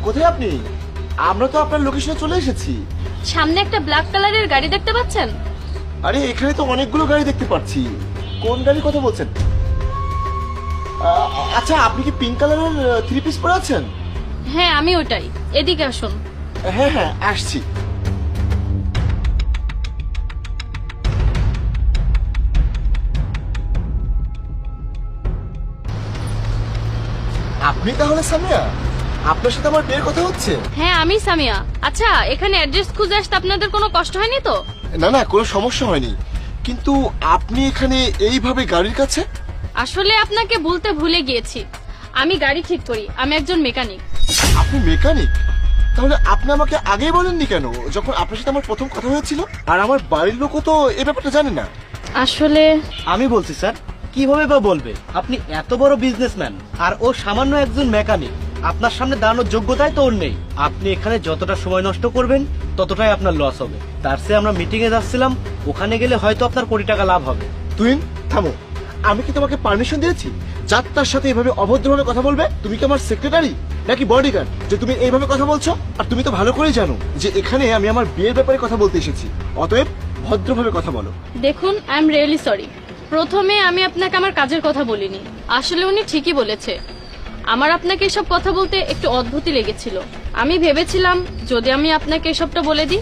কোথায় আপনি? আমরা তো আপনার লোকেশনে চলে এসেছি। সামনে একটা ব্ল্যাক কালারের গাড়ি দেখতে পাচ্ছেন? আরে এখানে তো অনেকগুলো গাড়ি দেখতে পাচ্ছি। কোন গাড়ির কথা বলছেন? আচ্ছা, আপনি কি পিঙ্ক কালারের থ্রি পিস পরে আছেন? হ্যাঁ আমি ওটাই। এদিকে আসুন। হ্যাঁ হ্যাঁ, আসছি। আপনি তাহলে সামিয়া? আপনার সাথে আমার বিয়ের কথা হচ্ছে? হ্যাঁ আমি সামিয়া। আচ্ছা, এখানে অ্যাড্রেস খুঁজে আসতে আপনাদের কোনো কষ্ট হয়নি তো? না না, কোনো সমস্যা হয়নি, কিন্তু আপনি এখানে এইভাবে গাড়ির কাছে? আসলে আপনাকে বলতে ভুলে গিয়েছি, আমি গাড়ি ঠিক করি, আমি একজন মেকানিক। আপনি মেকানিক? তাহলে আপনি আমাকে আগেই বলেননি কেন, যখন আপনার সাথে আমার প্রথম কথা হয়েছিল? আর আমার বাড়ির লোকও তো এই ব্যাপারটা জানে না। আসলে আমি বলছি স্যার, কিভাবে বা বলবে? আপনি এত বড় বিজনেসম্যান আর ও সামান্য একজন মেকানিক। আপনার সামনে দাঁড়ানোর যোগ্যতাই তো ওর নেই। আপনি এখানে যতটা সময় নষ্ট করবেন ততটাই আপনার লস হবে। তার চেয়ে আমরা মিটিং এ যাচ্ছিলাম, ওখানে গেলে হয়তো আপনার কোটি টাকা লাভ হবে। তুই থামো। আমি কি তোমাকে পারমিশন দিয়েছি যার তার সাথে এভাবে অভদ্রভাবে কথা বলবে? তুমি কি আমার সেক্রেটারি নাকি বডিগার্ড যে তুমি এইভাবে কথা বলছো? আর তুমি তো ভালো করেই জানো যে এখানে আমি আমার বিয়ের ব্যাপারে কথা বলতে এসেছি, অতএব ভদ্রভাবে কথা বলো। দেখুন, আই এম রিয়েলি সরি। প্রথমে আমি আপনাকে আমার কাজের কথা বলিনি। আসলে উনি ঠিকই বলেছে, আমার আপনাকে এসব কথা বলতে একটু অদ্ভুতই লেগেছিল। আমি ভেবেছিলাম যদি আমি আপনাকে এসবটা বলে দিই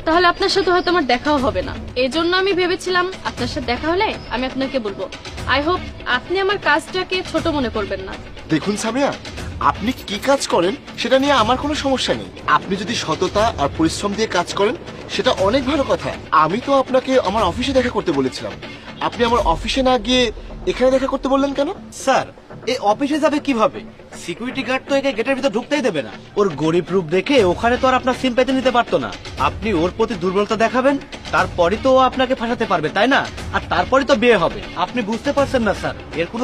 তাহলে আপনার সাথে হয়তো আমার দেখাও হবে না। এজন্য আমি ভেবেছিলাম আপনার সাথে দেখা হলে আমি আপনাকে বলবো। আই হোপ আপনি আমার কাজটাকে ছোট মনে করবেন না। দেখুন সামিয়া, আপনি কি কাজ করেন সেটা নিয়ে আমার কোনো সমস্যা নেই। আপনি যদি সততা আর পরিশ্রম দিয়ে কাজ করেন সেটা অনেক ভালো কথা। আমি তো আপনাকে আমার অফিসে দেখা করতে বলেছিলাম, আপনি আমার অফিসে না গিয়ে এখানে দেখা করতে বললেন কেন? স্যার, এই অফিসে যাবে কিভাবে? সিকিউরিটি গার্ড তো একে গেটের ভিতর ঢুকতেই দেবে না। ওর গরিব রূপ দেখে ওখানে তো আর আপনার সিম্পাতি নিতে পারতো না। আপনি ওর প্রতি দুর্বলতা দেখাবেন, তারপরই তো ও আপনাকে ফাঁসাতে পারবে, তাই না? আর তারপরই তো বিয়ে হবে। আপনি বুঝতে পারছেন না স্যার, এর কোনো